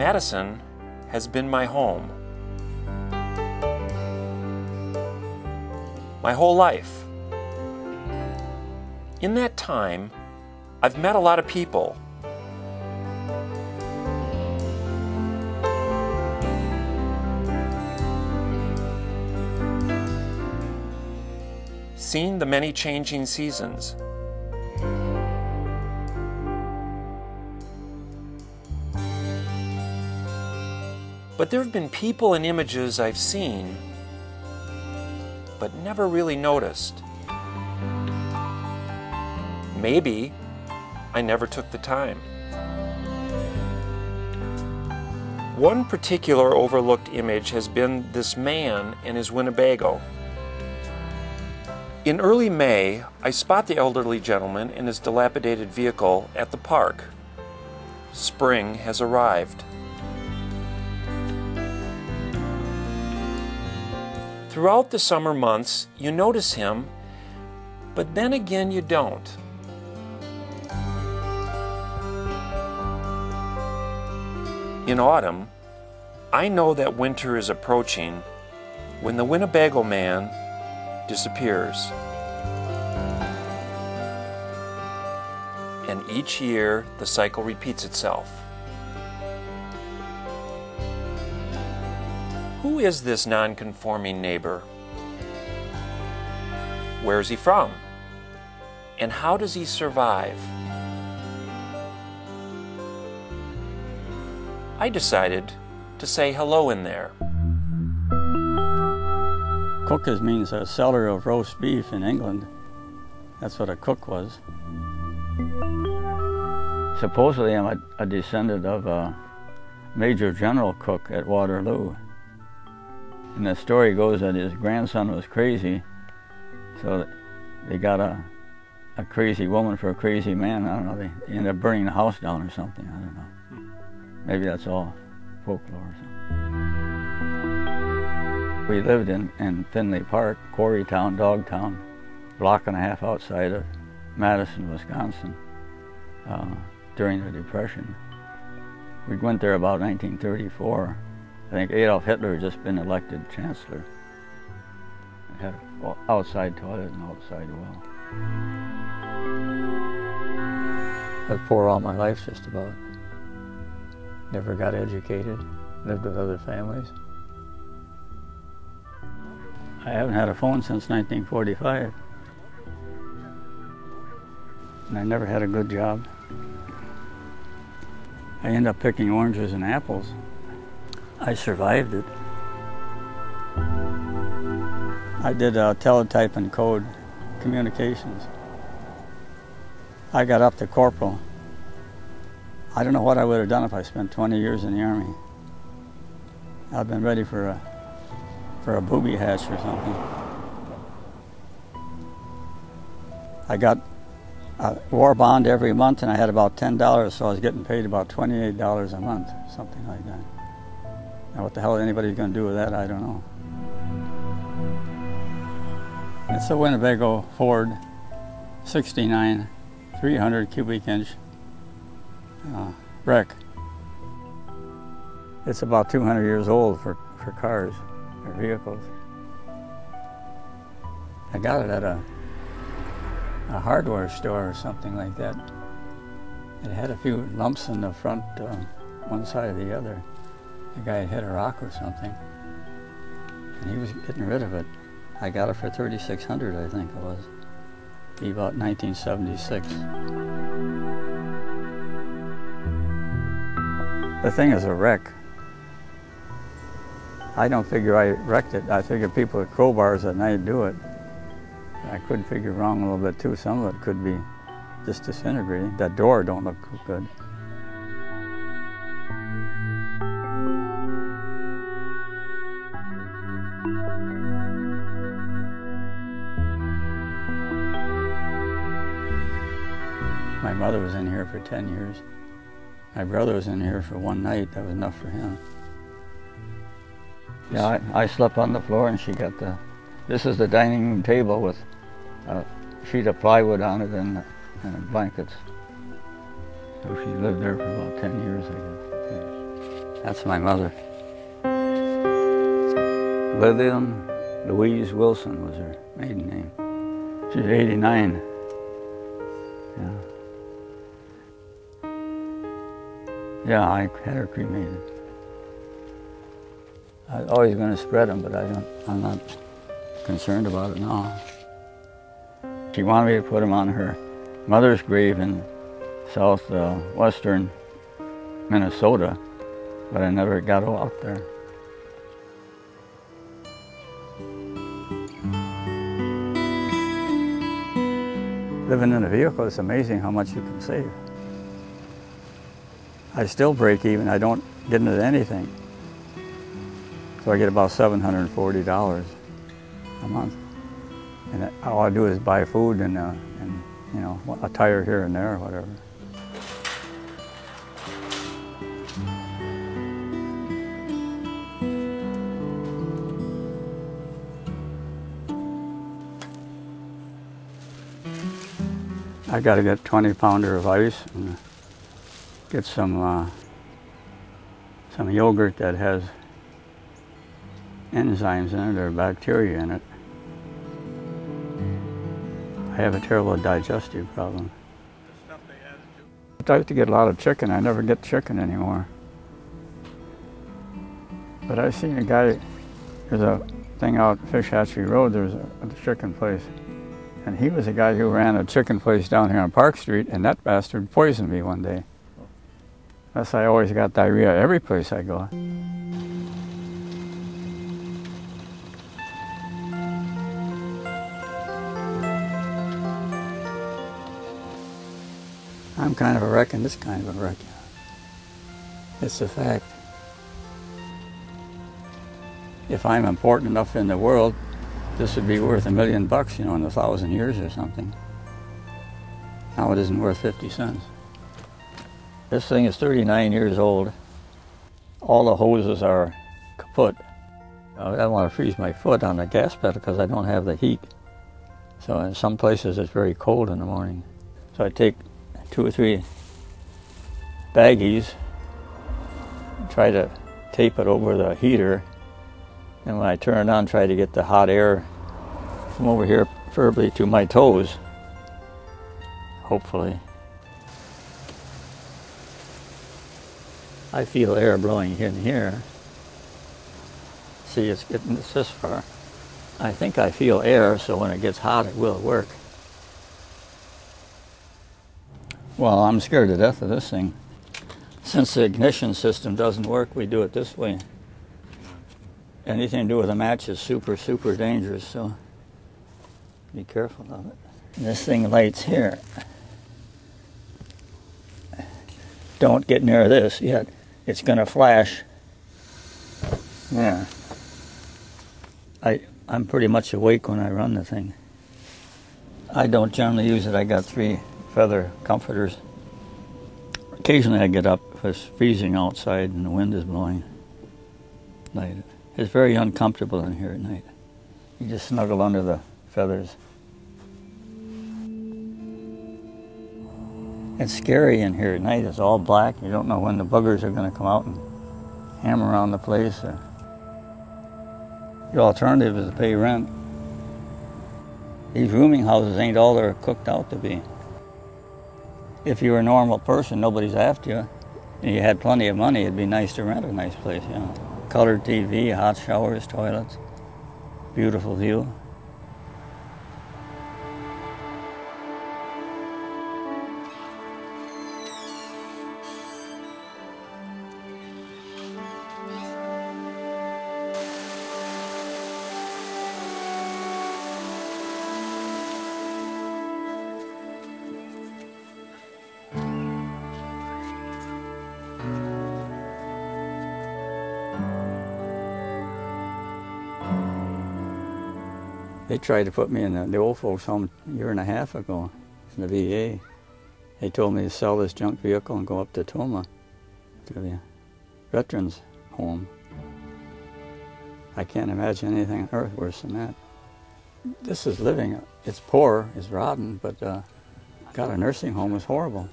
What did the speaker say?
Madison has been my home my whole life. In that time, I've met a lot of people. Seen the many changing seasons. But there have been people and images I've seen, but never really noticed. Maybe I never took the time. One particular overlooked image has been this man and his Winnebago. In early May, I spot the elderly gentleman in his dilapidated vehicle at the park. Spring has arrived. Throughout the summer months, you notice him, but then again you don't. In autumn, I know that winter is approaching when the Winnebago man disappears. And each year, the cycle repeats itself. Who is this non-conforming neighbor? Where is he from? And how does he survive? I decided to say hello in there. Cooke means a seller of roast beef in England. That's what a cook was. Supposedly I'm a descendant of Major General Cooke at Waterloo. And the story goes that his grandson was crazy, so they got a crazy woman for a crazy man. I don't know, they ended up burning the house down or something, I don't know. Maybe that's all folklore or something. We lived in Finley Park, Quarry Town, Dog Town, block and a half outside of Madison, Wisconsin, during the Depression. We went there about 1934. I think Adolf Hitler had just been elected chancellor. It had an outside toilet and outside well. I was poor all my life, just about. Never got educated, lived with other families. I haven't had a phone since 1945. And I never had a good job. I ended up picking oranges and apples. I survived it. I did teletype and code communications. I got up to corporal. I don't know what I would have done if I spent 20 years in the Army. I've been ready for a booby hatch or something. I got a war bond every month, and I had about $10, so I was getting paid about $28 a month, something like that. Now what the hell anybody's going to do with that, I don't know. It's a Winnebago Ford 69 300 cubic inch wreck. It's about 200 years old for cars or vehicles. I got it at a hardware store or something like that. It had a few lumps in the front, one side or the other. The guy had hit a rock or something, and he was getting rid of it. I got it for $3,600, I think it was. Be about 1976. The thing is a wreck. I don't figure I wrecked it. I figure people with crowbars at night do it. I could figure wrong a little bit too. Some of it could be just disintegrating. That door don't look good. My mother was in here for 10 years. My brother was in here for one night. That was enough for him. Yeah, I slept on the floor, and she got this is the dining room table with a sheet of plywood on it and blankets. So she lived there for about 10 years, I guess. Yeah. That's my mother. Lillian Louise Wilson was her maiden name. She's 89. Yeah. Yeah, I had her cremated. I was always going to spread them, but I'm not concerned about it now. She wanted me to put them on her mother's grave in southwestern Minnesota, but I never got out there. Living in a vehicle, it's amazing how much you can save. I still break even. I don't get into anything. So I get about $740 a month. And all I do is buy food and you know, a tire here and there or whatever. I got to get a 20-pounder of ice and get some yogurt that has enzymes in it or bacteria in it. I have a terrible digestive problem. I like to get a lot of chicken. I never get chicken anymore. But I've seen a guy, there's a thing out Fish Hatchery Road, there's a chicken place. And he was a guy who ran a chicken place down here on Park Street, and that bastard poisoned me one day. Thus I always got diarrhea every place I go. I'm kind of a wreck and this kind of a wreck. It's a fact. If I'm important enough in the world, this would be worth $1 million, you know, in 1,000 years or something. Now it isn't worth 50 cents. This thing is 39 years old. All the hoses are kaput. I don't want to freeze my foot on the gas pedal because I don't have the heat. So in some places it's very cold in the morning. So I take 2 or 3 baggies, try to tape it over the heater, and when I turn it on, try to get the hot air from over here, preferably to my toes, hopefully. I feel air blowing in here. See, it's getting this far. I think I feel air, so when it gets hot, it will work. Well, I'm scared to death of this thing. Since the ignition system doesn't work, we do it this way. Anything to do with a match is super, super dangerous, so be careful of it. This thing lights here. Don't get near this yet. It's going to flash. Yeah. I'm pretty much awake when I run the thing. I don't generally use it. I got 3 feather comforters. Occasionally I get up if it's freezing outside and the wind is blowing. Light it. It's very uncomfortable in here at night. You just snuggle under the feathers. It's scary in here at night. It's all black. You don't know when the buggers are going to come out and hammer around the place. The alternative is to pay rent. These rooming houses ain't all they're cooked out to be. If you were a normal person, nobody's after you, and you had plenty of money, it'd be nice to rent a nice place, you know. Colored TV, hot showers, toilets, beautiful view. They tried to put me in the old folks home a year and a half ago in the VA. They told me to sell this junk vehicle and go up to Toma, to the veterans home. I can't imagine anything on earth worse than that. This is living. It's poor, it's rotten, but God, a nursing home is horrible.